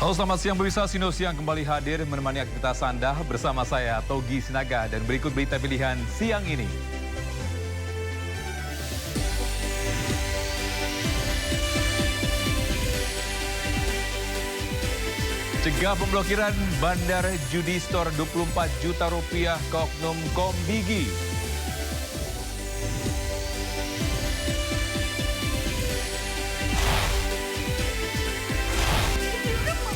Halo, selamat siang pemirsa. Siang kembali hadir menemani aktivitas Anda bersama saya Togi Sinaga, dan berikut berita pilihan siang ini. Cegah pemblokiran bandar judi store 24 juta rupiah ke oknum Komdigi.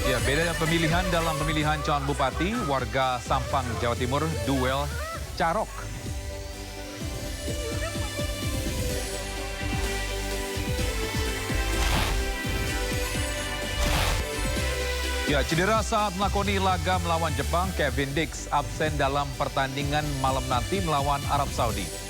Ya, bedanya pemilihan dalam pemilihan calon bupati, warga Sampang, Jawa Timur duel carok. Ya, cedera saat melakoni laga melawan Jepang, Kevin Dix absen dalam pertandingan malam nanti melawan Arab Saudi.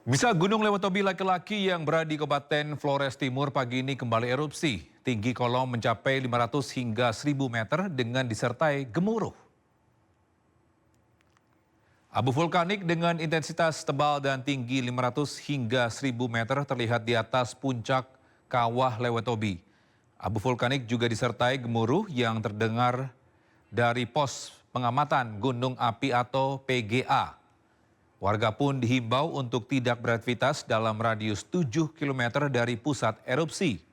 Bisa Gunung Lewotobi laki-laki yang berada di Kabupaten Flores Timur pagi ini kembali erupsi. Tinggi kolom mencapai 500 hingga 1000 meter dengan disertai gemuruh. Abu vulkanik dengan intensitas tebal dan tinggi 500 hingga 1000 meter terlihat di atas puncak Kawah Lewotobi. Abu vulkanik juga disertai gemuruh yang terdengar dari pos pengamatan gunung api atau PGA. Warga pun dihimbau untuk tidak beraktivitas dalam radius 7 km dari pusat erupsi.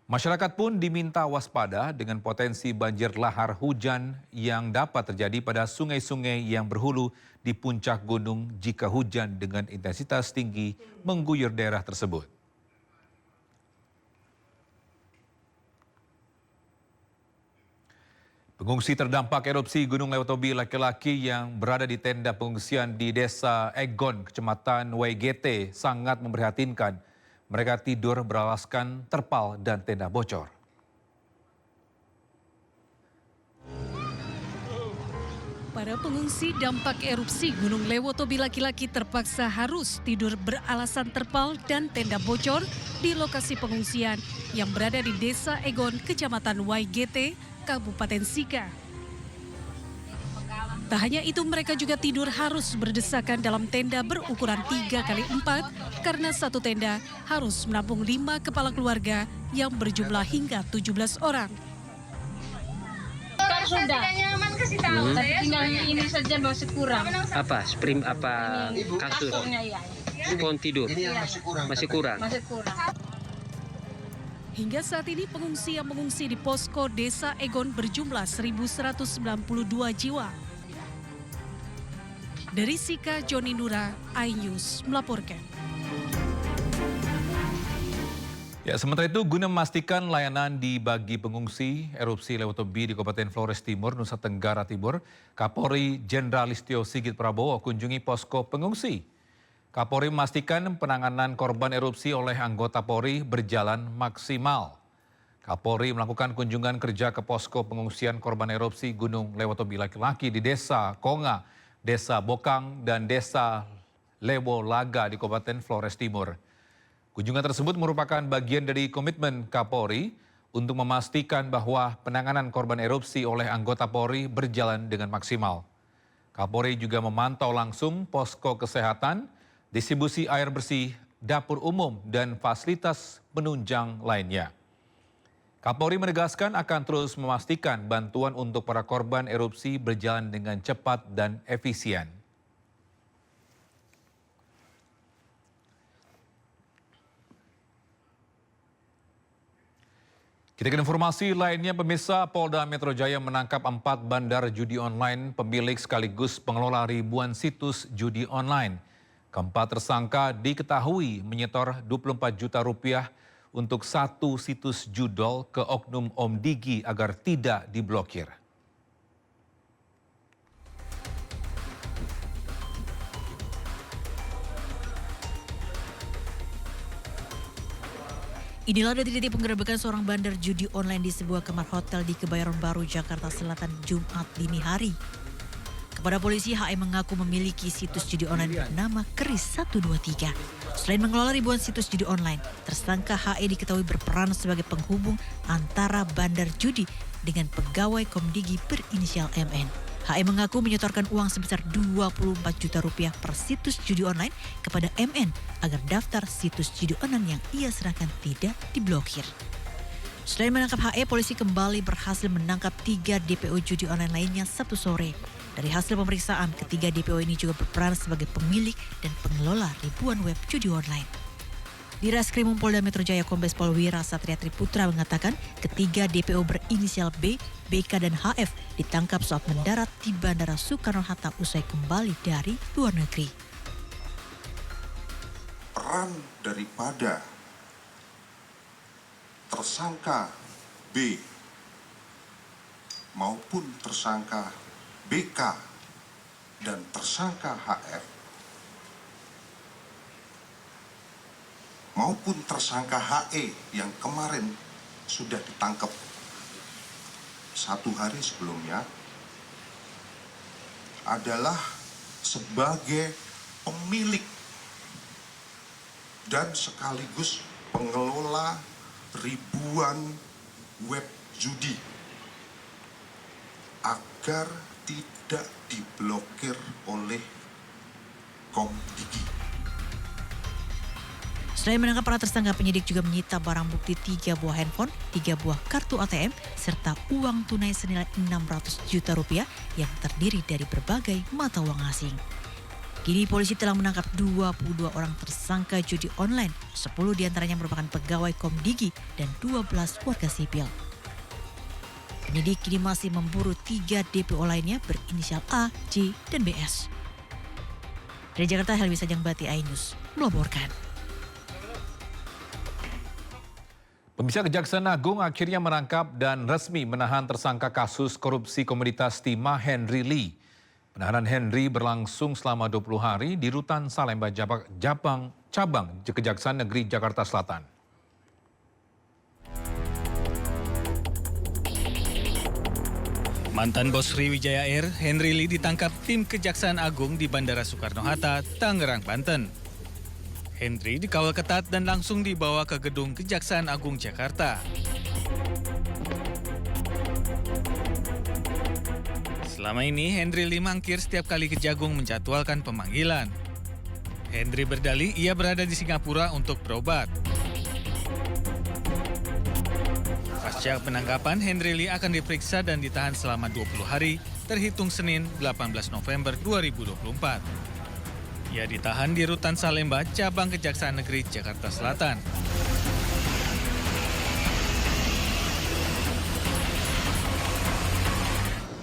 Masyarakat pun diminta waspada dengan potensi banjir lahar hujan yang dapat terjadi pada sungai-sungai yang berhulu di puncak gunung jika hujan dengan intensitas tinggi mengguyur daerah tersebut. Pengungsi terdampak erupsi Gunung Lewotobi laki-laki yang berada di tenda pengungsian di Desa Egon, Kecamatan WGT sangat memprihatinkan. Mereka tidur beralaskan terpal dan tenda bocor. Para pengungsi dampak erupsi Gunung Lewotobi laki-laki terpaksa harus tidur beralasan terpal dan tenda bocor di lokasi pengungsian yang berada di Desa Egon, Kecamatan WGT, Kabupaten Sika. Tak hanya itu, mereka juga tidur harus berdesakan dalam tenda berukuran 3x4 karena satu tenda harus menampung 5 kepala keluarga yang berjumlah hingga 17 orang. Sudah nyaman kasih tahu saya tinggal ini saja masih kurang. Apa? Spring apa? Kasur? Kasurnya ya. Pohon tidur? Masih kurang. Masih kurang. Hingga saat ini pengungsi yang mengungsi di posko Desa Egon berjumlah 1.192 jiwa. Dari Sika, Joni Nura, iNews melaporkan. Ya, sementara itu guna memastikan layanan dibagi pengungsi erupsi Lewotobi di Kabupaten Flores Timur, Nusa Tenggara Timur, Kapolri Jenderal Listio Sigit Prabowo kunjungi posko pengungsi. Kapolri memastikan penanganan korban erupsi oleh anggota Polri berjalan maksimal. Kapolri melakukan kunjungan kerja ke posko pengungsian korban erupsi Gunung Lewotobi laki-laki di Desa Konga, Desa Bokang, dan Desa Lewo Laga di Kabupaten Flores Timur. Kunjungan tersebut merupakan bagian dari komitmen Kapolri untuk memastikan bahwa penanganan korban erupsi oleh anggota Polri berjalan dengan maksimal. Kapolri juga memantau langsung posko kesehatan, distribusi air bersih, dapur umum, dan fasilitas penunjang lainnya. Kapolri menegaskan akan terus memastikan bantuan untuk para korban erupsi berjalan dengan cepat dan efisien. Kita ke informasi lainnya, pemirsa. Polda Metro Jaya menangkap 4 bandar judi online pemilik sekaligus pengelola ribuan situs judi online. Keempat tersangka diketahui menyetor 24 juta rupiah untuk satu situs judol ke oknum Om Digi agar tidak diblokir. Inilah detik-detik penggerebekan seorang bandar judi online di sebuah kamar hotel di Kebayoran Baru, Jakarta Selatan, Jumat dini hari. Kepada polisi, HE mengaku memiliki situs judi online bernama Keris 123. Selain mengelola ribuan situs judi online, tersangka HE diketahui berperan sebagai penghubung antara bandar judi dengan pegawai Komdigi berinisial MN. HE mengaku menyetorkan uang sebesar 24 juta rupiah per situs judi online kepada MN agar daftar situs judi online yang ia serahkan tidak diblokir. Selain menangkap HE, polisi kembali berhasil menangkap 3 DPO judi online lainnya Sabtu sore. Dari hasil pemeriksaan, ketiga DPO ini juga berperan sebagai pemilik dan pengelola ribuan web judi online. Di Reskrimum Polda Metro Jaya, Kombes Pol Wira Satria Triputra mengatakan ketiga DPO berinisial B, BK, dan HF ditangkap saat mendarat di Bandara Soekarno-Hatta usai kembali dari luar negeri. Peran daripada tersangka B maupun tersangka BK dan tersangka HF maupun tersangka HE yang kemarin sudah ditangkap 1 hari sebelumnya adalah sebagai pemilik dan sekaligus pengelola ribuan web judi agar tidak diblokir oleh Komdigi. Selain menangkap para tersangka, penyidik juga menyita barang bukti 3 buah handphone, 3 buah kartu ATM, serta uang tunai senilai 600 juta rupiah yang terdiri dari berbagai mata uang asing. Kini polisi telah menangkap 22 orang tersangka judi online, 10 diantaranya merupakan pegawai Komdigi dan 12 warga sipil. Penyidik kini masih memburu 3 DPO lainnya berinisial A, J, dan BS. Dari Jakarta, Helmi Sajangbati, iNews melaporkan. Pemirsa, Kejaksaan Agung akhirnya menangkap dan resmi menahan tersangka kasus korupsi komoditas timah Henry Lee. Penahanan Henry berlangsung selama 20 hari di Rutan Salemba, Cabang Kejaksaan Negeri Jakarta Selatan. Mantan bos Sriwijaya Air, Henry Lee ditangkap tim Kejaksaan Agung di Bandara Soekarno-Hatta, Tangerang, Banten. Henry dikawal ketat dan langsung dibawa ke gedung Kejaksaan Agung Jakarta. Selama ini, Henry Lee mangkir setiap kali Kejagung menjadwalkan pemanggilan. Henry berdalih ia berada di Singapura untuk berobat. Pasca penangkapan, Henry Lee akan diperiksa dan ditahan selama 20 hari, terhitung Senin 18 November 2024. Ia ditahan di Rutan Salemba, Cabang Kejaksaan Negeri Jakarta Selatan.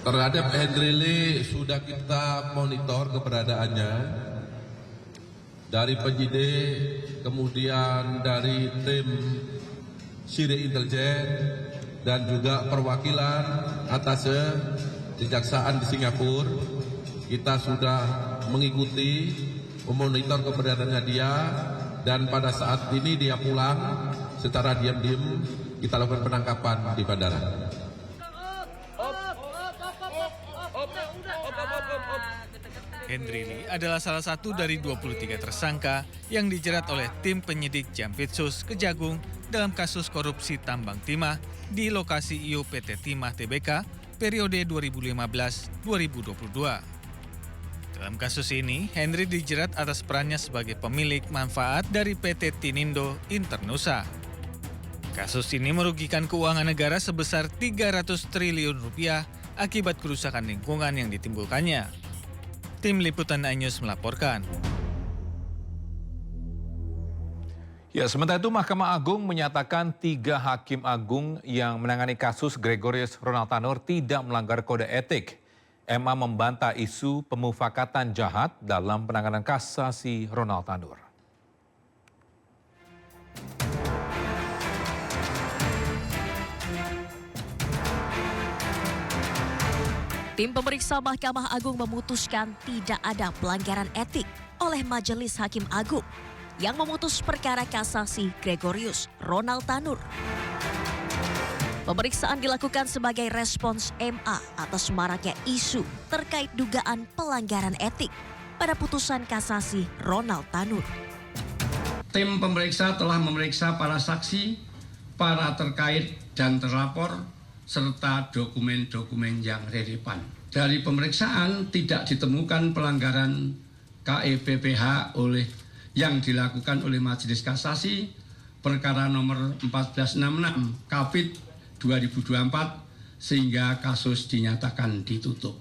Terhadap Henry Lee sudah kita monitor keberadaannya dari penyidik, kemudian dari tim Siri Intelijen dan juga perwakilan atase Kejaksaan di Singapura. Kita sudah mengikuti, memonitor keberadaannya dia, dan pada saat ini dia pulang secara diam-diam kita lakukan penangkapan di bandara. Henry Lee adalah salah satu dari 23 tersangka yang dijerat oleh tim penyidik Jampitsus Kejagung dalam kasus korupsi tambang timah di lokasi IO PT Timah Tbk periode 2015-2022. Dalam kasus ini, Henry dijerat atas perannya sebagai pemilik manfaat dari PT Tinindo Internusa. Kasus ini merugikan keuangan negara sebesar 300 triliun rupiah akibat kerusakan lingkungan yang ditimbulkannya. Tim Liputan iNews melaporkan. Ya, sementara itu Mahkamah Agung menyatakan 3 hakim agung yang menangani kasus Gregorius Ronald Tanur tidak melanggar kode etik. MA membantah isu pemufakatan jahat dalam penanganan kasasi Ronald Tanur. Tim pemeriksa Mahkamah Agung memutuskan tidak ada pelanggaran etik oleh Majelis Hakim Agung yang memutus perkara kasasi Gregorius Ronald Tanur. Pemeriksaan dilakukan sebagai respons MA atas maraknya isu terkait dugaan pelanggaran etik pada putusan kasasi Ronald Tanur. Tim pemeriksa telah memeriksa para saksi, para terkait dan terlapor, serta dokumen-dokumen yang relevan. Dari pemeriksaan tidak ditemukan pelanggaran KEPPH yang dilakukan oleh Majelis Kasasi perkara nomor 1466 Kapit 2024 sehingga kasus dinyatakan ditutup.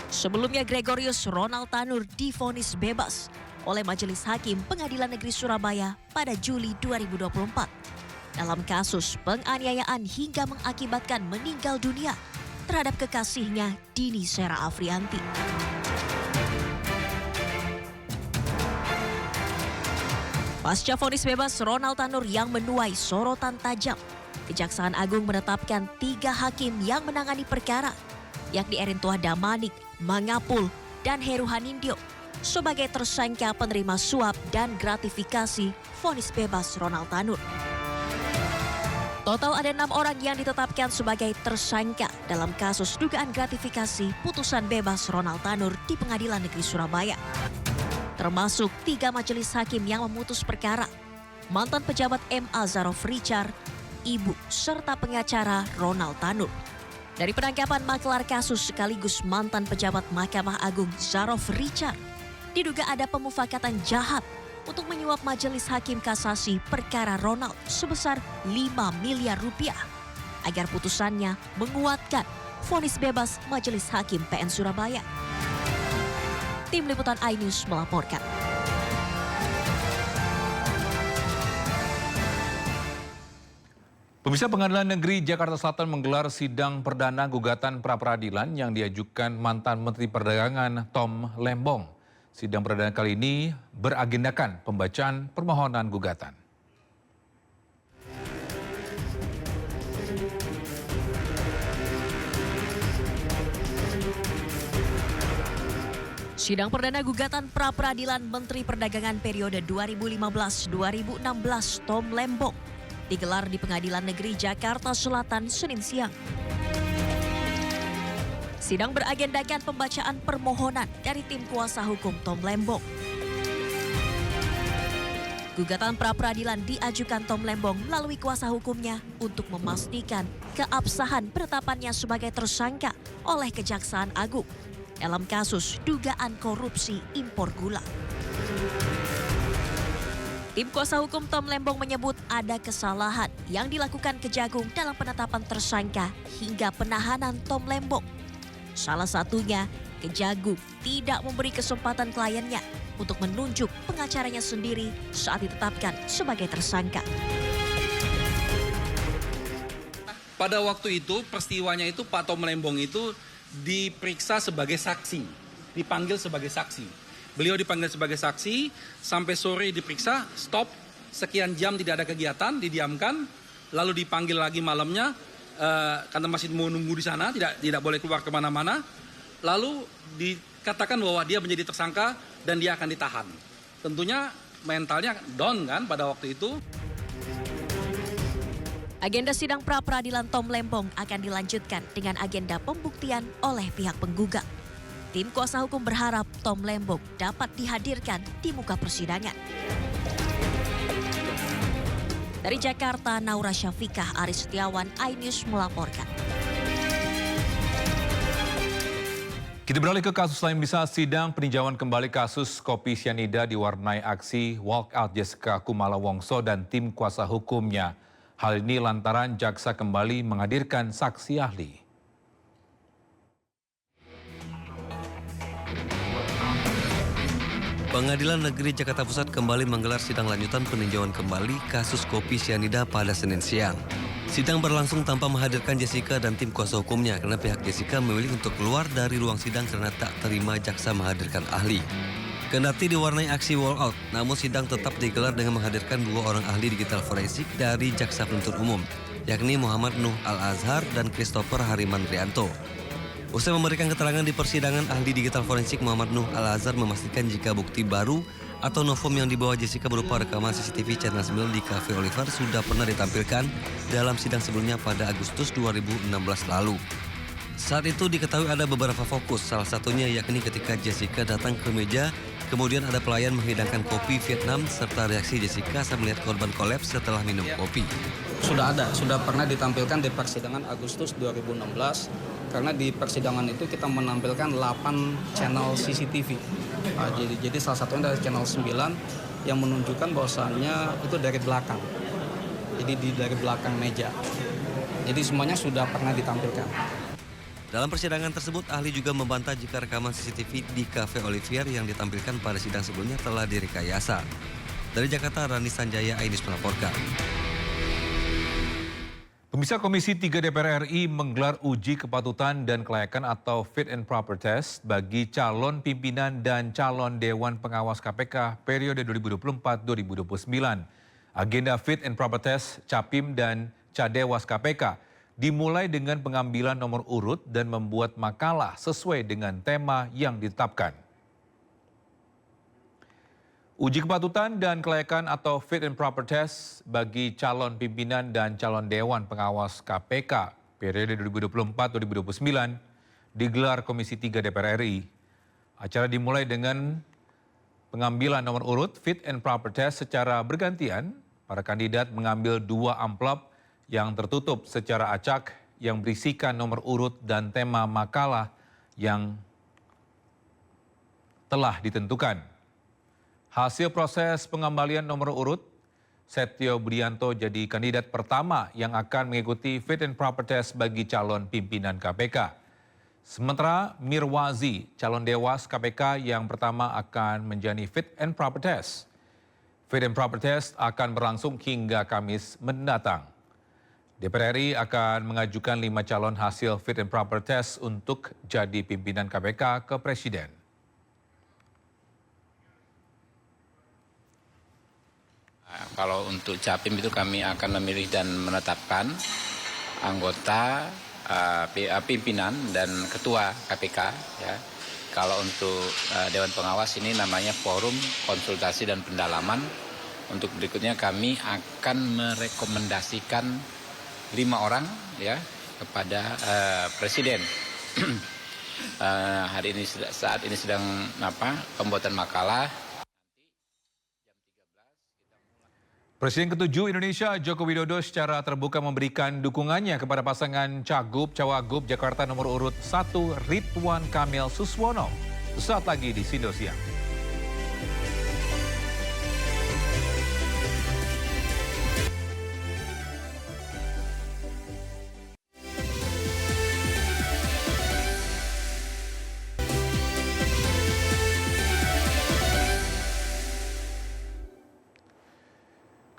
Sebelumnya Gregorius Ronald Tanur divonis bebas oleh Majelis Hakim Pengadilan Negeri Surabaya pada Juli 2024 dalam kasus penganiayaan hingga mengakibatkan meninggal dunia terhadap kekasihnya Dini Sera Afrianti. Pasca vonis bebas Ronald Tanur yang menuai sorotan tajam, Kejaksaan Agung menetapkan 3 hakim yang menangani perkara, yakni Erintua Damanik, Mangapul, dan Heru Hanindyo sebagai tersangka penerima suap dan gratifikasi vonis bebas Ronald Tanur. Total ada 6 orang yang ditetapkan sebagai tersangka dalam kasus dugaan gratifikasi putusan bebas Ronald Tanur di Pengadilan Negeri Surabaya. Termasuk 3 majelis hakim yang memutus perkara, mantan pejabat MA Zarof Richard, ibu serta pengacara Ronald Tanur. Dari penangkapan maklar kasus sekaligus mantan pejabat Mahkamah Agung Zarof Richard, diduga ada pemufakatan jahat untuk menyuap Majelis Hakim Kasasi perkara Ronald sebesar 5 miliar rupiah agar putusannya menguatkan vonis bebas Majelis Hakim PN Surabaya. Tim Liputan iNews melaporkan. Pemirsa, Pengadilan Negeri Jakarta Selatan menggelar sidang perdana gugatan pra-peradilan yang diajukan mantan Menteri Perdagangan Tom Lembong. Sidang perdana kali ini beragendakan pembacaan permohonan gugatan. Sidang perdana gugatan pra-peradilan Menteri Perdagangan periode 2015-2016 Tom Lembong digelar di Pengadilan Negeri Jakarta Selatan Senin siang. Sidang beragendakan pembacaan permohonan dari tim kuasa hukum Tom Lembong. Gugatan pra-peradilan diajukan Tom Lembong melalui kuasa hukumnya untuk memastikan keabsahan penetapannya sebagai tersangka oleh Kejaksaan Agung dalam kasus dugaan korupsi impor gula. Tim kuasa hukum Tom Lembong menyebut ada kesalahan yang dilakukan Kejagung dalam penetapan tersangka hingga penahanan Tom Lembong. Salah satunya, Kejagung tidak memberi kesempatan kliennya untuk menunjuk pengacaranya sendiri saat ditetapkan sebagai tersangka. Pada waktu itu, peristiwanya itu Pak Tom Lembong itu diperiksa sebagai saksi, dipanggil sebagai saksi. Beliau dipanggil sebagai saksi, sampai sore diperiksa, stop, sekian jam tidak ada kegiatan, didiamkan, lalu dipanggil lagi malamnya, karena masih mau nunggu di sana, tidak boleh keluar kemana-mana, lalu dikatakan bahwa dia menjadi tersangka dan dia akan ditahan. Tentunya mentalnya down kan pada waktu itu. Agenda sidang pra-peradilan Tom Lembong akan dilanjutkan dengan agenda pembuktian oleh pihak penggugat. Tim kuasa hukum berharap Tom Lembong dapat dihadirkan di muka persidangan. Dari Jakarta, Naura Syafikah, Aris Setiawan, iNews melaporkan. Kita beralih ke kasus lain. Bisa sidang peninjauan kembali kasus kopi sianida diwarnai aksi walkout Jessica Kumala Wongso dan tim kuasa hukumnya. Hal ini lantaran jaksa kembali menghadirkan saksi ahli. Pengadilan Negeri Jakarta Pusat kembali menggelar sidang lanjutan peninjauan kembali kasus kopi sianida pada Senin siang. Sidang berlangsung tanpa menghadirkan Jessica dan tim kuasa hukumnya karena pihak Jessica memilih untuk keluar dari ruang sidang karena tak terima jaksa menghadirkan ahli. Kendati diwarnai aksi walkout, namun sidang tetap digelar dengan menghadirkan 2 orang ahli digital forensik dari Jaksa Penuntut Umum, yakni Muhammad Nuh Al-Azhar dan Christopher Harimandrianto. Usai memberikan keterangan di persidangan, ahli digital forensik Muhammad Nuh Al-Azhar memastikan jika bukti baru atau novum yang dibawa Jessica berupa rekaman CCTV Channel 9 di Cafe Oliver sudah pernah ditampilkan dalam sidang sebelumnya pada Agustus 2016 lalu. Saat itu diketahui ada beberapa fokus, salah satunya yakni ketika Jessica datang ke meja, kemudian ada pelayan menghidangkan kopi Vietnam serta reaksi Jessica saat melihat korban kolaps setelah minum kopi. Sudah pernah ditampilkan di persidangan Agustus 2016, karena di persidangan itu kita menampilkan 8 channel CCTV. Jadi salah satunya dari channel 9 yang menunjukkan bahwasannya itu dari belakang. Jadi dari belakang meja. Jadi semuanya sudah pernah ditampilkan. Dalam persidangan tersebut, ahli juga membantah jika rekaman CCTV di Cafe Olivier yang ditampilkan pada sidang sebelumnya telah direkayasa. Dari Jakarta, Rani Sanjaya, Ainus melaporkan. Pemirsa, Komisi 3 DPR RI menggelar uji kepatutan dan kelayakan atau fit and proper test bagi calon pimpinan dan calon Dewan Pengawas KPK periode 2024-2029. Agenda fit and proper test Capim dan Cadewas KPK dimulai dengan pengambilan nomor urut dan membuat makalah sesuai dengan tema yang ditetapkan. Uji kepatutan dan kelayakan atau fit and proper test bagi calon pimpinan dan calon Dewan Pengawas KPK periode 2024-2029 digelar Komisi 3 DPR RI. Acara dimulai dengan pengambilan nomor urut fit and proper test secara bergantian. Para kandidat mengambil 2 amplop yang tertutup secara acak yang berisikan nomor urut dan tema makalah yang telah ditentukan. Hasil proses pengembalian nomor urut, Setio Budianto jadi kandidat pertama yang akan mengikuti fit and proper test bagi calon pimpinan KPK. Sementara Mirwazi, calon Dewas KPK yang pertama akan menjalani fit and proper test. Fit and proper test akan berlangsung hingga Kamis mendatang. DPR RI akan mengajukan 5 calon hasil fit and proper test untuk jadi pimpinan KPK ke Presiden. Kalau untuk Capim itu kami akan memilih dan menetapkan anggota pimpinan dan ketua KPK. Ya. Kalau untuk Dewan Pengawas ini namanya Forum Konsultasi dan Pendalaman. Untuk berikutnya kami akan merekomendasikan 5 orang ya kepada Presiden. Saat ini sedang pembuatan makalah. Presiden ke-7 Indonesia Joko Widodo secara terbuka memberikan dukungannya kepada pasangan Cagup-Cawagup Jakarta nomor urut 1 Ridwan Kamil Suswono. Sesaat lagi di Sindo Siang.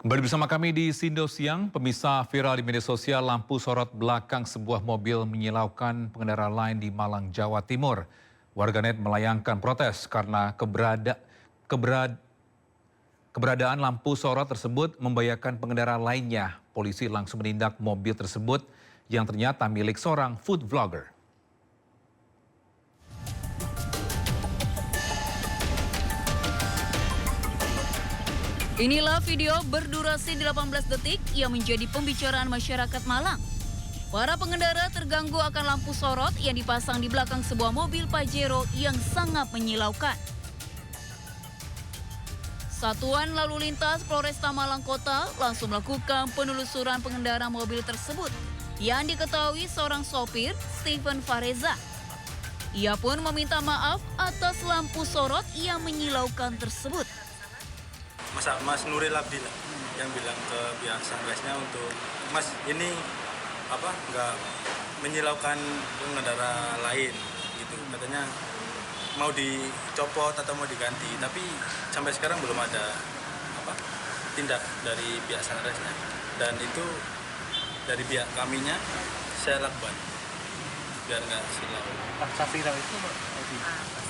Kembali bersama kami di Sindo Siang, pemirsa, viral di media sosial lampu sorot belakang sebuah mobil menyilaukan pengendara lain di Malang, Jawa Timur. Warganet melayangkan protes karena keberadaan lampu sorot tersebut membahayakan pengendara lainnya. Polisi langsung menindak mobil tersebut yang ternyata milik seorang food vlogger. Inilah video berdurasi 18 detik yang menjadi pembicaraan masyarakat Malang. Para pengendara terganggu akan lampu sorot yang dipasang di belakang sebuah mobil Pajero yang sangat menyilaukan. Satuan Lalu Lintas Polresta Malang Kota langsung melakukan penelusuran pengendara mobil tersebut yang diketahui seorang sopir, Stephen Fareza. Ia pun meminta maaf atas lampu sorot yang menyilaukan tersebut. Mas Nuril Abdillah yang bilang ke pihak Sunrise-nya untuk Mas ini nggak menyilaukan pengendara lain gitu, katanya mau dicopot atau mau diganti, tapi sampai sekarang belum ada tindak dari pihak Sunrise-nya, dan itu dari pihak kaminya saya lakukan biar nggak silau. Viral itu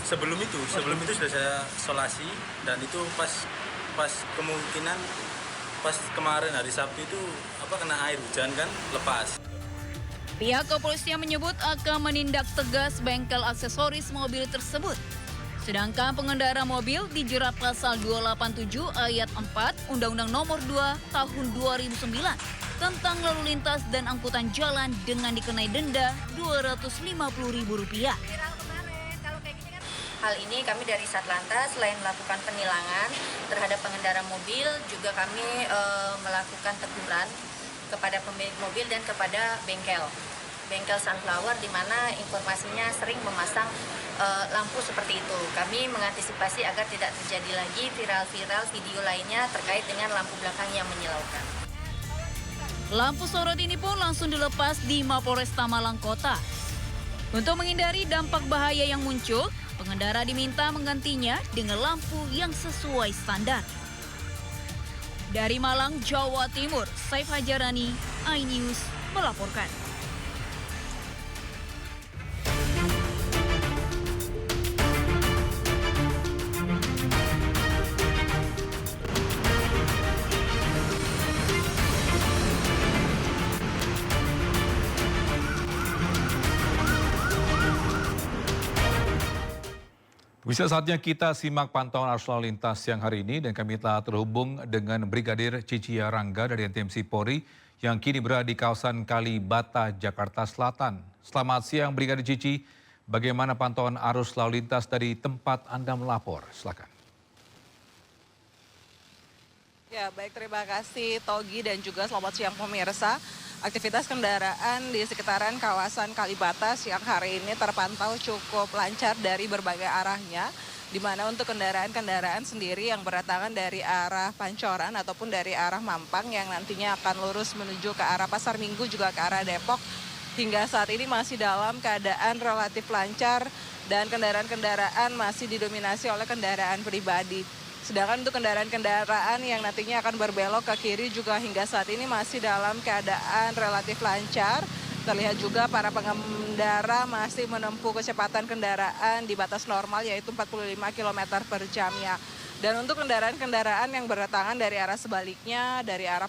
sebelum itu sudah saya solasi, dan itu pas kemungkinan pas kemarin hari Sabtu itu kena air hujan kan, lepas. Pihak kepolisian menyebut akan menindak tegas bengkel aksesoris mobil tersebut. Sedangkan pengendara mobil dijerat pasal 287 ayat 4 Undang-Undang Nomor 2 Tahun 2009 tentang lalu lintas dan angkutan jalan dengan dikenai denda Rp250.000. Hal ini kami dari Satlantas selain melakukan penilangan terhadap pengendara mobil, juga kami melakukan teguran kepada pemilik mobil dan kepada bengkel Sunflower, di mana informasinya sering memasang lampu seperti itu. Kami mengantisipasi agar tidak terjadi lagi viral-viral video lainnya terkait dengan lampu belakang yang menyilaukan. Lampu sorot ini pun langsung dilepas di Mapolresta Malang Kota. Untuk menghindari dampak bahaya yang muncul, pengendara diminta menggantinya dengan lampu yang sesuai standar. Dari Malang, Jawa Timur, Saif Hajarani, iNews melaporkan. Bisa saatnya kita simak pantauan arus lalu lintas siang hari ini dan kami telah terhubung dengan Brigadir Cici Rangga dari NTMC Polri yang kini berada di kawasan Kalibata, Jakarta Selatan. Selamat siang Brigadir Cici, bagaimana pantauan arus lalu lintas dari tempat Anda melapor? Silakan. Ya, baik, terima kasih Togi dan juga selamat siang pemirsa. Aktivitas kendaraan di sekitaran kawasan Kalibata siang hari ini terpantau cukup lancar dari berbagai arahnya, di mana untuk kendaraan-kendaraan sendiri yang berdatangan dari arah Pancoran ataupun dari arah Mampang yang nantinya akan lurus menuju ke arah Pasar Minggu juga ke arah Depok, hingga saat ini masih dalam keadaan relatif lancar dan kendaraan-kendaraan masih didominasi oleh kendaraan pribadi. Sedangkan untuk kendaraan-kendaraan yang nantinya akan berbelok ke kiri juga hingga saat ini masih dalam keadaan relatif lancar. Terlihat juga para pengendara masih menempuh kecepatan kendaraan di batas normal yaitu 45 km per jamnya. Dan untuk kendaraan-kendaraan yang berdatangan dari arah sebaliknya, dari arah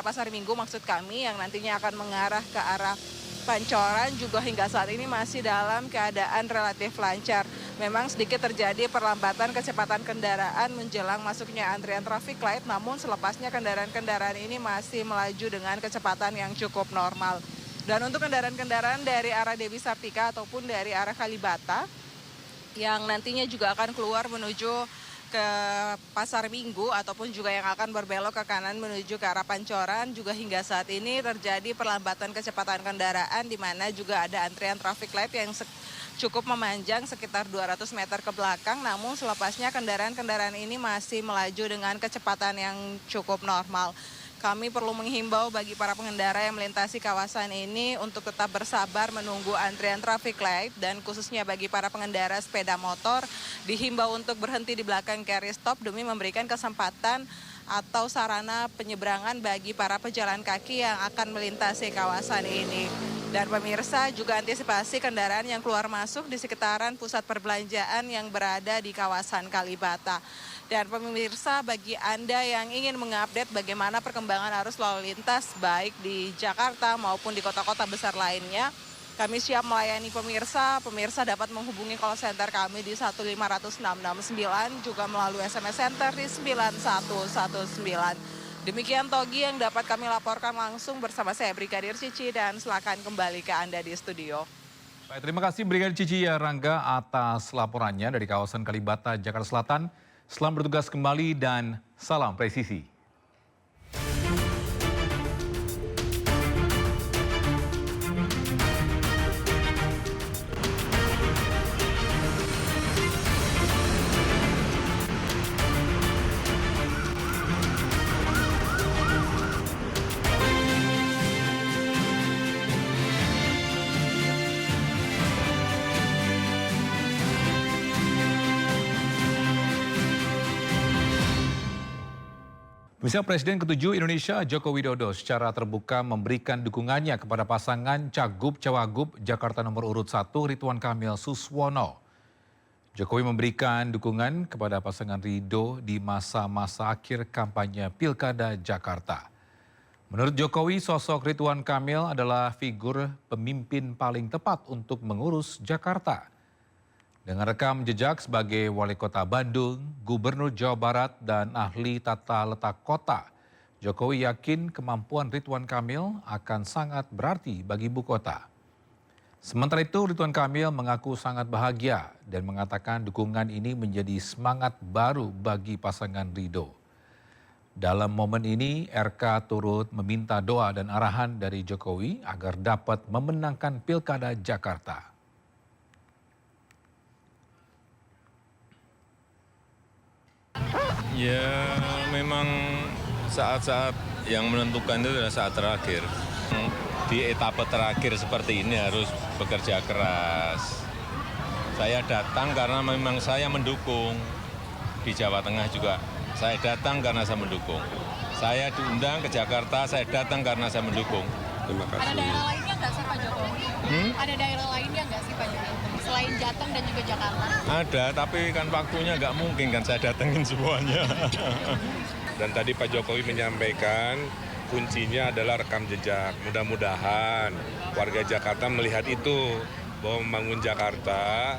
Pasar Minggu maksud kami yang nantinya akan mengarah ke arah Pancoran juga hingga saat ini masih dalam keadaan relatif lancar. Memang sedikit terjadi perlambatan kecepatan kendaraan menjelang masuknya antrian traffic light, namun selepasnya kendaraan-kendaraan ini masih melaju dengan kecepatan yang cukup normal. Dan untuk kendaraan-kendaraan dari arah Dewi Sartika ataupun dari arah Kalibata yang nantinya juga akan keluar menuju ke Pasar Minggu ataupun juga yang akan berbelok ke kanan menuju ke arah Pancoran juga hingga saat ini terjadi perlambatan kecepatan kendaraan di mana juga ada antrian traffic light yang cukup memanjang sekitar 200 meter ke belakang, namun selepasnya kendaraan-kendaraan ini masih melaju dengan kecepatan yang cukup normal. Kami perlu menghimbau bagi para pengendara yang melintasi kawasan ini untuk tetap bersabar menunggu antrian traffic light dan khususnya bagi para pengendara sepeda motor dihimbau untuk berhenti di belakang carry stop demi memberikan kesempatan atau sarana penyeberangan bagi para pejalan kaki yang akan melintasi kawasan ini. Dan pemirsa juga antisipasi kendaraan yang keluar masuk di sekitaran pusat perbelanjaan yang berada di kawasan Kalibata. Dan pemirsa, bagi Anda yang ingin mengupdate bagaimana perkembangan arus lalu lintas baik di Jakarta maupun di kota-kota besar lainnya, kami siap melayani pemirsa. Pemirsa dapat menghubungi call center kami di 1500669 juga melalui SMS center di 9119. Demikian Togi yang dapat kami laporkan langsung bersama saya Brigadir Cici dan silakan kembali ke Anda di studio. Baik, terima kasih Brigadir Cici Rangga atas laporannya dari kawasan Kalibata, Jakarta Selatan. Selamat bertugas kembali dan salam presisi. Misalnya Presiden ke-7 Indonesia Joko Widodo secara terbuka memberikan dukungannya kepada pasangan Cagup-Cawagup Jakarta nomor urut 1 Ridwan Kamil Suswono. Jokowi memberikan dukungan kepada pasangan Ridho di masa-masa akhir kampanye Pilkada Jakarta. Menurut Jokowi, sosok Ridwan Kamil adalah figur pemimpin paling tepat untuk mengurus Jakarta. Dengan rekam jejak sebagai Wali Kota Bandung, Gubernur Jawa Barat, dan ahli tata letak kota, Jokowi yakin kemampuan Ridwan Kamil akan sangat berarti bagi ibu kota. Sementara itu, Ridwan Kamil mengaku sangat bahagia dan mengatakan dukungan ini menjadi semangat baru bagi pasangan Ridho. Dalam momen ini, RK turut meminta doa dan arahan dari Jokowi agar dapat memenangkan Pilkada Jakarta. Ya, memang saat-saat yang menentukan itu adalah saat terakhir. Di etapa terakhir seperti ini harus bekerja keras. Saya datang karena memang saya mendukung. Di Jawa Tengah juga saya datang karena saya mendukung. Saya diundang ke Jakarta, saya datang karena saya mendukung. Terima kasih. Ada daerah lainnya nggak sih Pak Jokowi? Ada daerah lainnya nggak sih Pak Jokowi? Selain Jateng dan juga Jakarta? Ada, tapi kan waktunya nggak mungkin kan saya datengin semuanya. Dan tadi Pak Jokowi menyampaikan kuncinya adalah rekam jejak. Mudah-mudahan warga Jakarta melihat itu, bahwa membangun Jakarta,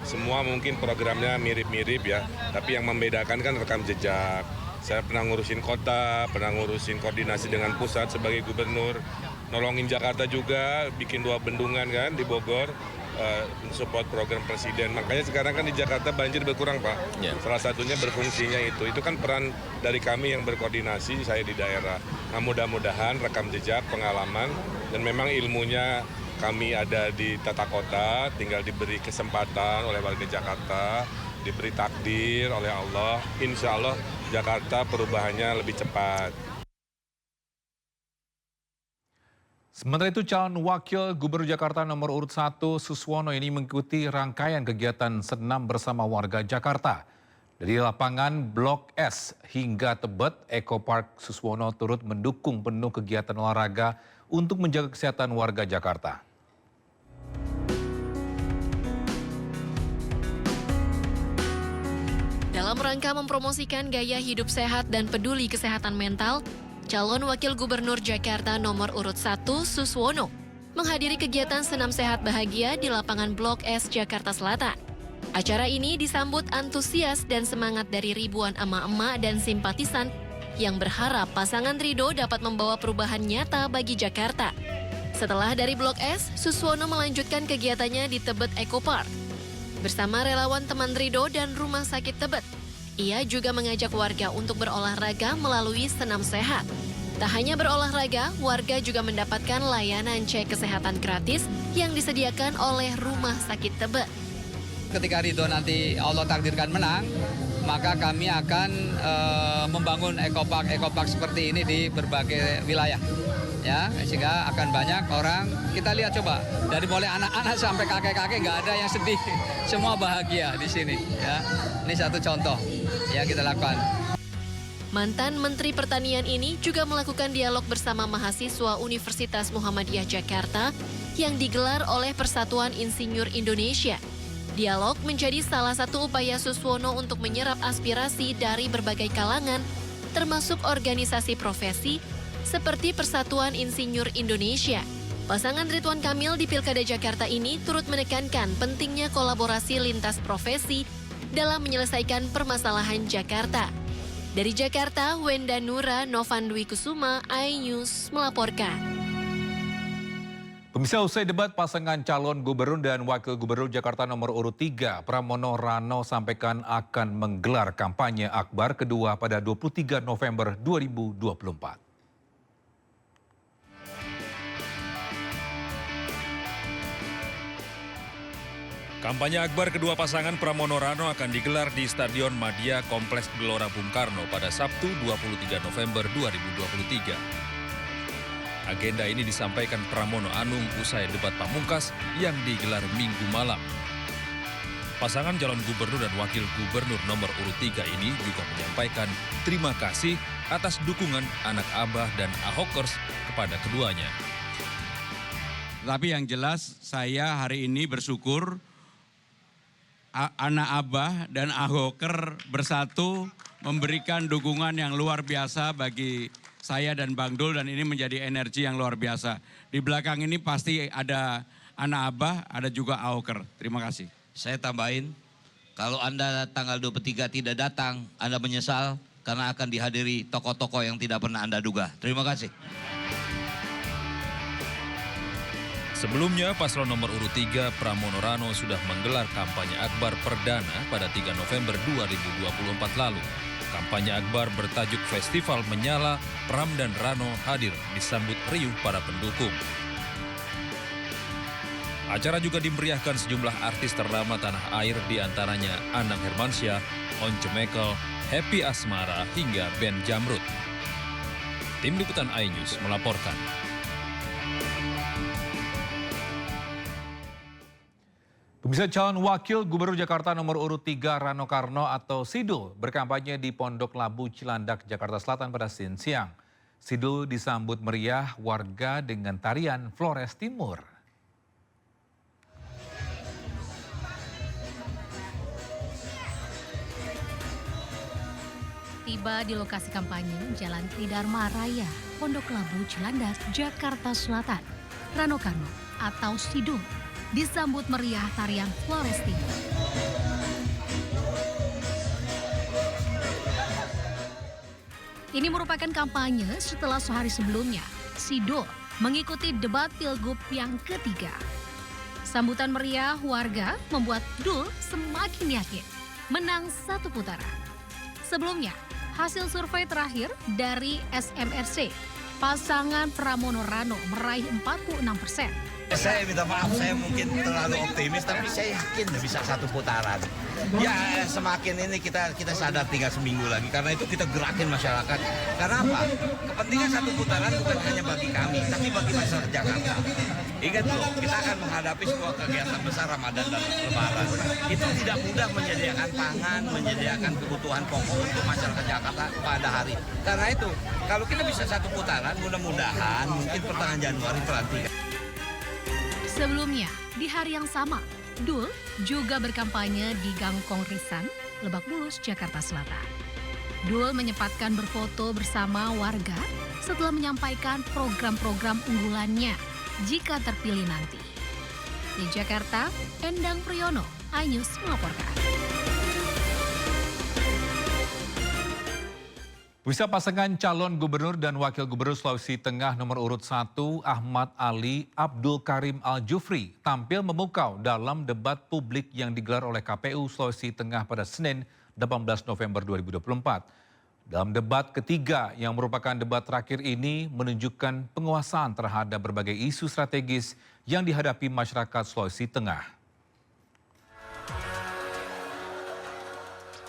semua mungkin programnya mirip-mirip ya, tapi yang membedakan kan rekam jejak. Saya pernah ngurusin kota, pernah ngurusin koordinasi dengan pusat sebagai gubernur, nolongin Jakarta juga, bikin 2 bendungan kan di Bogor, support program presiden. Makanya sekarang kan di Jakarta banjir berkurang Pak. Salah satunya berfungsinya itu kan peran dari kami yang berkoordinasi, saya di daerah. Nah mudah-mudahan rekam jejak, pengalaman, dan memang ilmunya kami ada di tata kota, tinggal diberi kesempatan oleh warga Jakarta, diberi takdir oleh Allah, insya Allah Jakarta perubahannya lebih cepat. Sementara itu, calon wakil gubernur Jakarta nomor urut 1 Suswono ini mengikuti rangkaian kegiatan senam bersama warga Jakarta. Dari lapangan Blok S hingga Tebet, Eco Park Suswono turut mendukung penuh kegiatan olahraga untuk menjaga kesehatan warga Jakarta. Dalam rangka mempromosikan gaya hidup sehat dan peduli kesehatan mental, calon wakil gubernur Jakarta nomor urut 1 Suswono menghadiri kegiatan senam sehat bahagia di lapangan Blok S Jakarta Selatan. Acara ini disambut antusias dan semangat dari ribuan emak-emak dan simpatisan yang berharap pasangan Ridho dapat membawa perubahan nyata bagi Jakarta. Setelah dari Blok S, Suswono melanjutkan kegiatannya di Tebet Eco Park. Bersama relawan teman Ridho dan Rumah Sakit Tebet, ia juga mengajak warga untuk berolahraga melalui senam sehat. Tak hanya berolahraga, warga juga mendapatkan layanan cek kesehatan gratis yang disediakan oleh Rumah Sakit Tebet. Ketika Ridho nanti Allah takdirkan menang, maka kami akan membangun ekopark seperti ini di berbagai wilayah. Ya, sehingga akan banyak orang, kita lihat coba, dari mulai anak-anak sampai kakek-kakek nggak ada yang sedih. Semua bahagia di sini. Ya. Ini satu contoh yang kita lakukan. Mantan Menteri Pertanian ini juga melakukan dialog bersama mahasiswa Universitas Muhammadiyah Jakarta yang digelar oleh Persatuan Insinyur Indonesia. Dialog menjadi salah satu upaya Suswono untuk menyerap aspirasi dari berbagai kalangan, termasuk organisasi profesi seperti Persatuan Insinyur Indonesia. Pasangan Ridwan Kamil di Pilkada Jakarta ini turut menekankan pentingnya kolaborasi lintas profesi dalam menyelesaikan permasalahan Jakarta. Dari Jakarta, Wenda Nura, Novan Dwi Kusuma, iNews melaporkan. Pemirsa, usai debat pasangan calon gubernur dan wakil gubernur Jakarta nomor urut 3, Pramono Rano sampaikan akan menggelar kampanye akbar kedua pada 23 November 2024. Kampanye akbar kedua pasangan Pramono Rano akan digelar di Stadion Madia Kompleks Gelora Bung Karno pada Sabtu 23 November 2023. Agenda ini disampaikan Pramono Anung usai debat pamungkas yang digelar Minggu malam. Pasangan calon gubernur dan wakil gubernur nomor urut 3 ini juga menyampaikan terima kasih atas dukungan anak Abah dan Ahokers kepada keduanya. Tapi yang jelas saya hari ini bersyukur anak Abah dan Ahoker bersatu memberikan dukungan yang luar biasa bagi saya dan Bang Dul, dan ini menjadi energi yang luar biasa. Di belakang ini pasti ada anak Abah, ada juga Ahoker. Terima kasih. Saya tambahin, kalau Anda tanggal 23 tidak datang, Anda menyesal, karena akan dihadiri tokoh-tokoh yang tidak pernah Anda duga. Terima kasih. Sebelumnya, paslon nomor urut 3 Pramono Rano sudah menggelar kampanye akbar perdana pada 3 November 2024 lalu. Kampanye akbar bertajuk Festival Menyala, Pram dan Rano hadir disambut riuh para pendukung. Acara juga dimeriahkan sejumlah artis ternama tanah air, diantaranya Anang Hermansyah, Once Mekel, Happy Asmara, hingga Ben Jamrud. Tim Liputan iNews melaporkan. Pemirsa, calon wakil gubernur Jakarta nomor urut 3 Rano Karno atau Sidul berkampanye di Pondok Labu Cilandak, Jakarta Selatan pada Senin siang. Sidul disambut meriah warga dengan tarian Flores Timur. Tiba di lokasi kampanye Jalan Tridharma Raya, Pondok Labu Cilandak, Jakarta Selatan, Rano Karno atau Sidul disambut meriah tarian Flores Timur. Ini merupakan kampanye setelah sehari sebelumnya Sidul mengikuti debat Pilgub yang ketiga. Sambutan meriah warga membuat Dul semakin yakin menang satu putaran. Sebelumnya, hasil survei terakhir dari SMRC, pasangan Pramono Rano meraih 46%. Saya minta maaf, saya mungkin terlalu optimis, tapi saya yakin bisa satu putaran. Ya semakin ini kita sadar tinggal seminggu lagi, karena itu kita gerakin masyarakat. Karena apa? Kepentingan satu putaran bukan hanya bagi kami, tapi bagi masyarakat Jakarta. Ingat loh, kita akan menghadapi sebuah kegiatan besar Ramadan dan Lebaran. Itu tidak mudah menyediakan pangan, menyediakan kebutuhan pokok untuk masyarakat Jakarta pada hari. Karena itu, kalau kita bisa satu putaran, mudah-mudahan mungkin pertengahan Januari pelantikan. Sebelumnya, di hari yang sama, Dul juga berkampanye di Gang Kongrisan, Lebak Bulus, Jakarta Selatan. Dul menyempatkan berfoto bersama warga setelah menyampaikan program-program unggulannya jika terpilih nanti. Di Jakarta, Endang Priyono, iNews melaporkan. Bisa pasangan calon gubernur dan wakil gubernur Sulawesi Tengah nomor urut 1 Ahmad Ali Abdul Karim Al-Jufri tampil memukau dalam debat publik yang digelar oleh KPU Sulawesi Tengah pada Senin 18 November 2024. Dalam debat ketiga yang merupakan debat terakhir ini menunjukkan penguasaan terhadap berbagai isu strategis yang dihadapi masyarakat Sulawesi Tengah.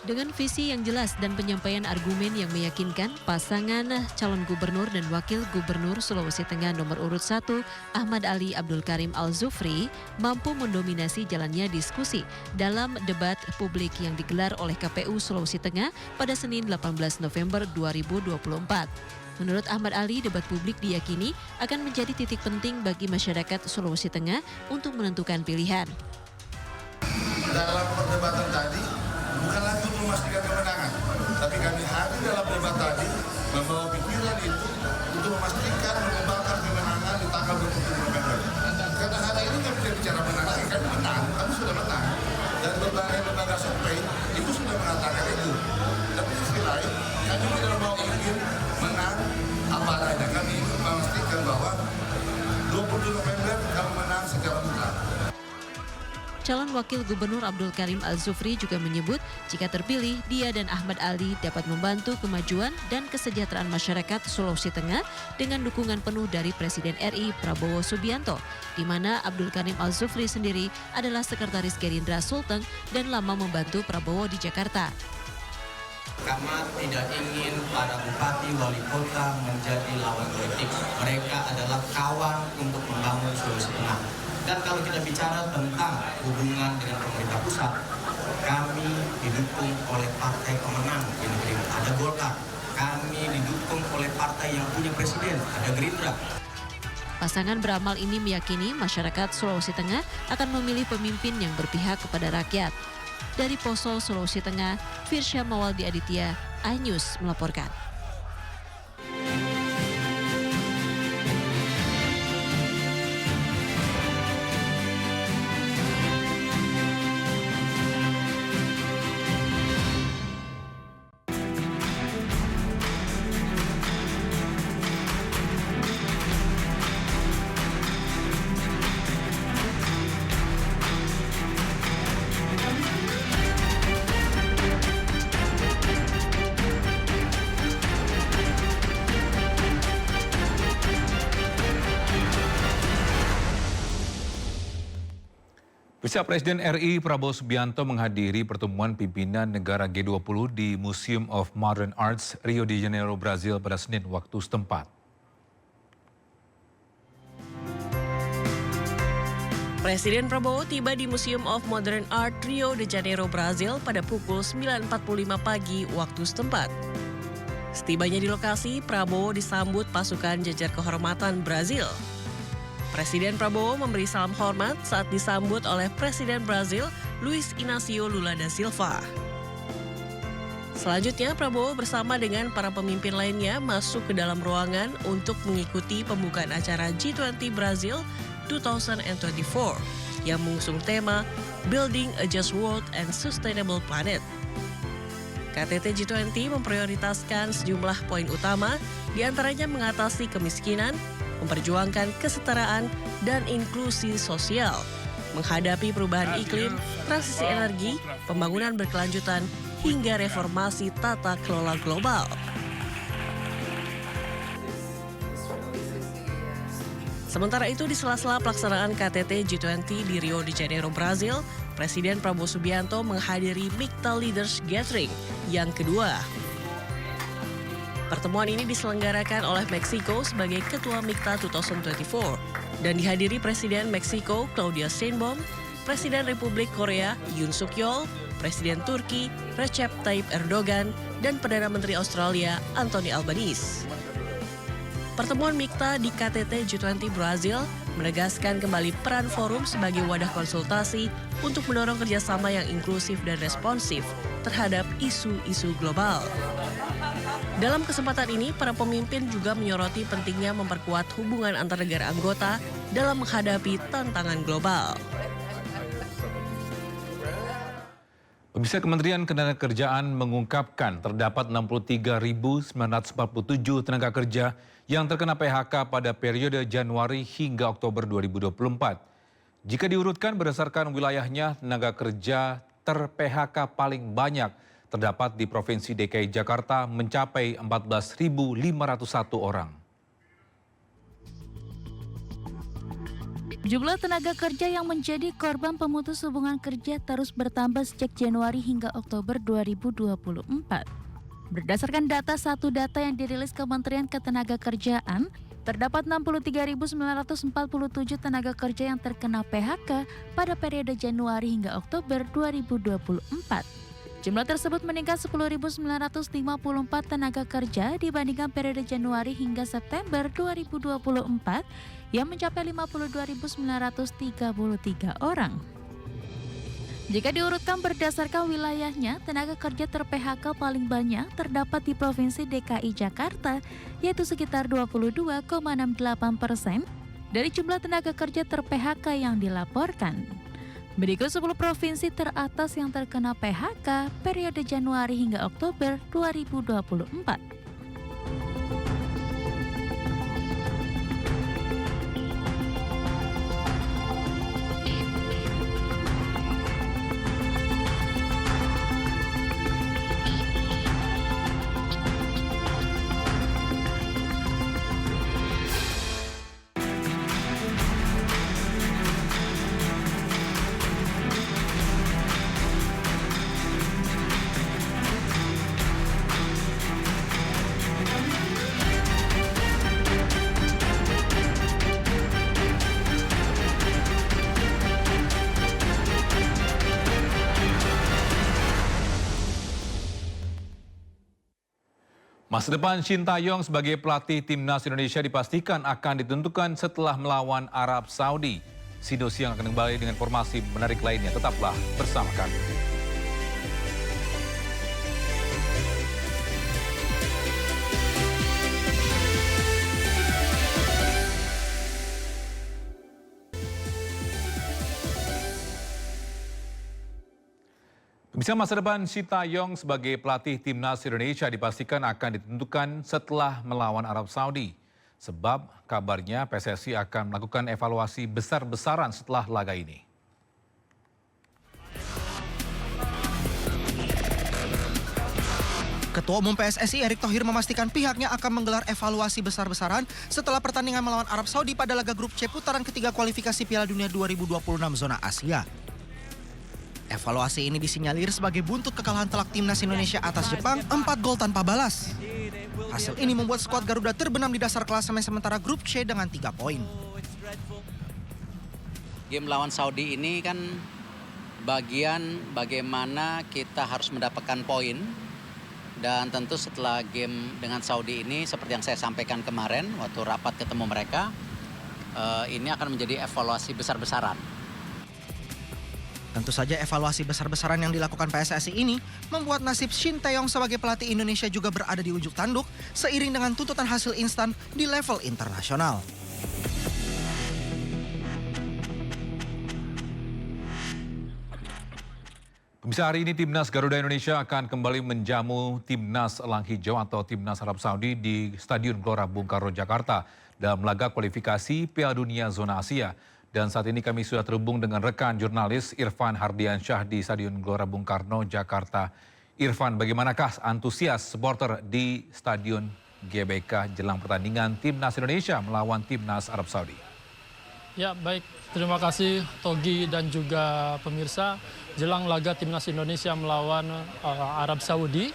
Dengan visi yang jelas dan penyampaian argumen yang meyakinkan, pasangan calon gubernur dan wakil gubernur Sulawesi Tengah nomor urut 1 Ahmad Ali Abdul Karim Al-Jufri mampu mendominasi jalannya diskusi dalam debat publik yang digelar oleh KPU Sulawesi Tengah pada Senin 18 November 2024. Menurut Ahmad Ali, debat publik diyakini akan menjadi titik penting bagi masyarakat Sulawesi Tengah untuk menentukan pilihan. Dalam perdebatan tadi, bukan lagi untuk memastikan kemenangan, tapi kami hadir dalam debat tadi membawa pikiran itu untuk memastikan mengembangkan kemenangan di tanggal 27 November. Karena hari ini kami tidak bicara menang lagi, kami menang, kami sudah menang. Dan berbagai lembaga survei itu sudah mengatakan itu. Tapi di sisi lain, kami tidak mau ingin menang apa adanya. Kami ingin memastikan bahwa 27 November kami menang secara mutlak. Calon wakil gubernur Abdul Karim Al-Jufri juga menyebut jika terpilih, dia dan Ahmad Ali dapat membantu kemajuan dan kesejahteraan masyarakat Sulawesi Tengah dengan dukungan penuh dari Presiden RI Prabowo Subianto, di mana Abdul Karim Al-Jufri sendiri adalah Sekretaris Gerindra Sulteng dan lama membantu Prabowo di Jakarta. Kami tidak ingin para bupati wali kota menjadi lawan politik. Mereka adalah kawan untuk membangun Sulawesi Tengah. Dan kalau kita bicara tentang hubungan dengan pemerintah pusat, kami didukung oleh partai pemenang di negeri. Ada Golkar. Kami didukung oleh partai yang punya presiden, ada Gerindra. Pasangan beramal ini meyakini masyarakat Sulawesi Tengah akan memilih pemimpin yang berpihak kepada rakyat. Dari Poso, Sulawesi Tengah, Firsya Mawaldi Aditya, iNews melaporkan. Presiden RI Prabowo Subianto menghadiri pertemuan pimpinan negara G20 di Museum of Modern Arts, Rio de Janeiro, Brazil pada Senin waktu setempat. Presiden Prabowo tiba di Museum of Modern Art Rio de Janeiro, Brazil pada pukul 9.45 pagi waktu setempat. Setibanya di lokasi, Prabowo disambut pasukan jajar kehormatan Brazil. Presiden Prabowo memberi salam hormat saat disambut oleh Presiden Brazil Luiz Inácio Lula da Silva. Selanjutnya, Prabowo bersama dengan para pemimpin lainnya masuk ke dalam ruangan untuk mengikuti pembukaan acara G20 Brazil 2024 yang mengusung tema Building a Just World and Sustainable Planet. KTT G20 memprioritaskan sejumlah poin utama, diantaranya mengatasi kemiskinan, memperjuangkan kesetaraan dan inklusi sosial, menghadapi perubahan iklim, transisi energi, pembangunan berkelanjutan, hingga reformasi tata kelola global. Sementara itu, di sela-sela pelaksanaan KTT G20 di Rio de Janeiro, Brazil, Presiden Prabowo Subianto menghadiri MIKTA Leaders Gathering yang kedua. Pertemuan ini diselenggarakan oleh Meksiko sebagai Ketua MIKTA 2024 dan dihadiri Presiden Meksiko Claudia Sheinbaum, Presiden Republik Korea Yoon Suk Yeol, Presiden Turki Recep Tayyip Erdogan, dan Perdana Menteri Australia Anthony Albanese. Pertemuan MIKTA di KTT G20 Brazil menegaskan kembali peran forum sebagai wadah konsultasi untuk mendorong kerjasama yang inklusif dan responsif terhadap isu-isu global. Dalam kesempatan ini, para pemimpin juga menyoroti pentingnya memperkuat hubungan antar negara anggota dalam menghadapi tantangan global. Pemirsa, Kementerian Ketenagakerjaan mengungkapkan terdapat 63.947 tenaga kerja yang terkena PHK pada periode Januari hingga Oktober 2024. Jika diurutkan berdasarkan wilayahnya, tenaga kerja ter-PHK paling banyak terdapat di Provinsi DKI Jakarta mencapai 14.501 orang. Jumlah tenaga kerja yang menjadi korban pemutus hubungan kerja terus bertambah sejak Januari hingga Oktober 2024. Berdasarkan satu data yang dirilis Kementerian Ketenagakerjaan, terdapat 63.947 tenaga kerja yang terkena PHK pada periode Januari hingga Oktober 2024. Jumlah tersebut meningkat 10.954 tenaga kerja dibandingkan periode Januari hingga September 2024 yang mencapai 52.933 orang. Jika diurutkan berdasarkan wilayahnya, tenaga kerja ter-PHK paling banyak terdapat di Provinsi DKI Jakarta, yaitu sekitar 22,68% dari jumlah tenaga kerja ter-PHK yang dilaporkan. Berikut 10 provinsi teratas yang terkena PHK periode Januari hingga Oktober 2024. Masa depan Shin Tae-yong sebagai pelatih timnas Indonesia dipastikan akan ditentukan setelah melawan Arab Saudi. Sido Siang akan kembali dengan informasi menarik lainnya. Tetaplah bersama kami. Bisa masa depan Shin Tae-yong sebagai pelatih timnas Indonesia dipastikan akan ditentukan setelah melawan Arab Saudi. Sebab kabarnya PSSI akan melakukan evaluasi besar-besaran setelah laga ini. Ketua Umum PSSI Erick Thohir memastikan pihaknya akan menggelar evaluasi besar-besaran setelah pertandingan melawan Arab Saudi pada laga grup C putaran ketiga kualifikasi Piala Dunia 2026 zona Asia. Evaluasi ini disinyalir sebagai buntut kekalahan telak timnas Indonesia atas Jepang 4 gol tanpa balas. Hasil ini membuat skuad Garuda terbenam di dasar klasemen sementara grup C dengan 3 poin. Game lawan Saudi ini kan bagian bagaimana kita harus mendapatkan poin. Dan tentu setelah game dengan Saudi ini, seperti yang saya sampaikan kemarin waktu rapat ketemu mereka, ini akan menjadi evaluasi besar-besaran. Tentu saja evaluasi besar-besaran yang dilakukan PSSI ini membuat nasib Shin Tae-yong sebagai pelatih Indonesia juga berada di ujung tanduk seiring dengan tuntutan hasil instan di level internasional. Pemirsa, hari ini Timnas Garuda Indonesia akan kembali menjamu Timnas Elang Hijau atau Timnas Arab Saudi di Stadion Gelora Bung Karno, Jakarta dalam laga kualifikasi Piala Dunia Zona Asia. Dan saat ini kami sudah terhubung dengan rekan jurnalis Irfan Hardiansyah di Stadion Gelora Bung Karno, Jakarta. Irfan, bagaimanakah antusias supporter di Stadion GBK jelang pertandingan Timnas Indonesia melawan Timnas Arab Saudi? Ya, baik. Terima kasih Togi dan juga pemirsa. Jelang laga Timnas Indonesia melawan Arab Saudi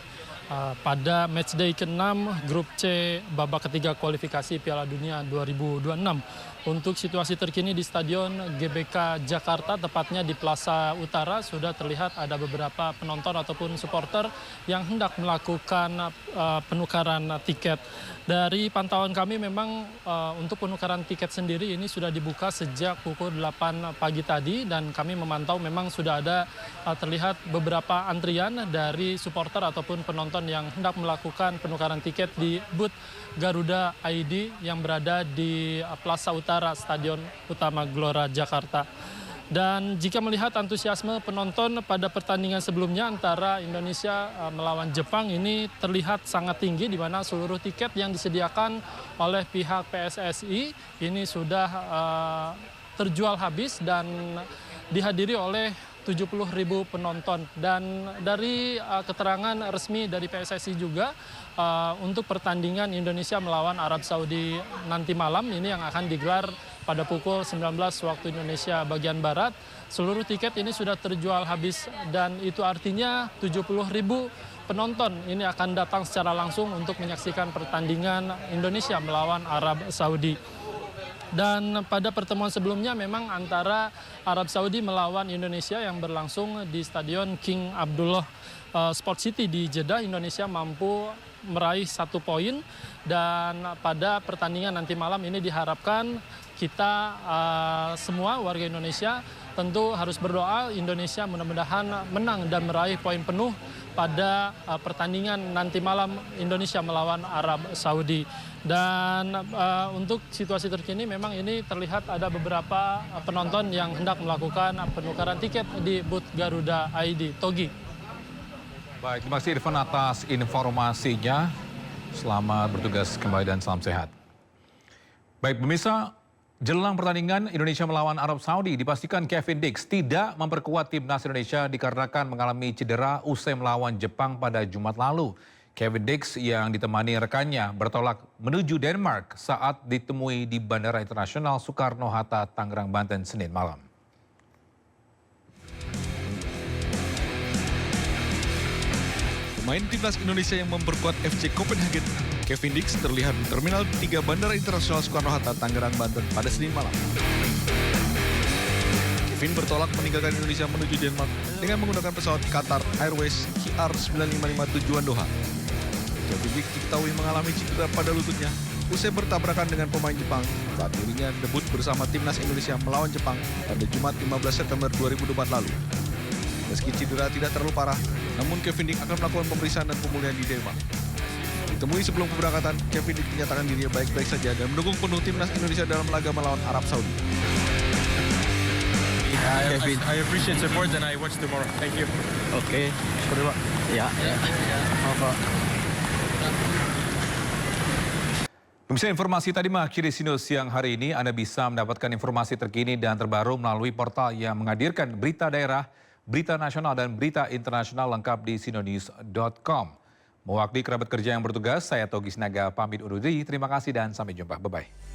pada matchday ke-6 grup C babak ketiga kualifikasi Piala Dunia 2026. Untuk situasi terkini di Stadion GBK Jakarta, tepatnya di Plaza Utara, sudah terlihat ada beberapa penonton ataupun supporter yang hendak melakukan penukaran tiket. Dari pantauan kami memang untuk penukaran tiket sendiri ini sudah dibuka sejak pukul 8 pagi tadi dan kami memantau memang sudah ada terlihat beberapa antrian dari supporter ataupun penonton yang hendak melakukan penukaran tiket di booth Garuda ID yang berada di Plaza Utara Stadion Utama Gelora Jakarta. Dan jika melihat antusiasme penonton pada pertandingan sebelumnya antara Indonesia melawan Jepang ini terlihat sangat tinggi, di mana seluruh tiket yang disediakan oleh pihak PSSI ini sudah terjual habis dan dihadiri oleh 70.000 penonton. Dan dari keterangan resmi dari PSSI juga untuk pertandingan Indonesia melawan Arab Saudi nanti malam ini yang akan digelar pada pukul 19 waktu Indonesia bagian Barat, seluruh tiket ini sudah terjual habis dan itu artinya 70.000 penonton ini akan datang secara langsung untuk menyaksikan pertandingan Indonesia melawan Arab Saudi. Dan pada pertemuan sebelumnya memang antara Arab Saudi melawan Indonesia yang berlangsung di Stadion King Abdullah Sport City di Jeddah, Indonesia mampu meraih 1 poin dan pada pertandingan nanti malam ini diharapkan kita semua warga Indonesia tentu harus berdoa Indonesia mudah-mudahan menang dan meraih poin penuh pada pertandingan nanti malam Indonesia melawan Arab Saudi. Dan untuk situasi terkini memang ini terlihat ada beberapa penonton yang hendak melakukan penukaran tiket di booth Garuda ID. Togi. Baik, terima kasih Irfan atas informasinya. Selamat bertugas kembali dan salam sehat. Baik pemirsa, jelang pertandingan Indonesia melawan Arab Saudi dipastikan Kevin Dix tidak memperkuat timnas Indonesia dikarenakan mengalami cedera usai melawan Jepang pada Jumat lalu. Kevin Dix yang ditemani rekannya bertolak menuju Denmark saat ditemui di Bandara Internasional Soekarno-Hatta, Tangerang, Banten, Senin malam. Pemain timnas Indonesia yang memperkuat FC Copenhagen, Kevin Dix terlihat di Terminal 3 Bandara Internasional Soekarno-Hatta, Tangerang, Banten pada Senin malam. Kevin bertolak meninggalkan Indonesia menuju Denmark dengan menggunakan pesawat Qatar Airways KR955 tujuan Doha. Kevin Dix diketahui mengalami cedera pada lututnya usai bertabrakan dengan pemain Jepang saat dirinya debut bersama timnas Indonesia melawan Jepang pada Jumat 15 September 2024 lalu. Meski cedera tidak terlalu parah, namun Kevin Dix akan melakukan pemeriksaan dan pemulihan di Denmark. Ditemui sebelum keberangkatan, Kevin Dix menyatakan dirinya baik-baik saja dan mendukung penuh timnas Indonesia dalam laga melawan Arab Saudi. I appreciate support and I watch tomorrow. Thank you. Oke, berdua. Ya. Pemirsa, informasi tadi mengakhiri Sinus siang hari ini. Anda bisa mendapatkan informasi terkini dan terbaru melalui portal yang menghadirkan berita daerah, berita nasional dan berita internasional lengkap di sinonews.com. Mewakili kerabat kerja yang bertugas, saya Togi Sinaga pamit undur diri. Terima kasih dan sampai jumpa. Bye-bye.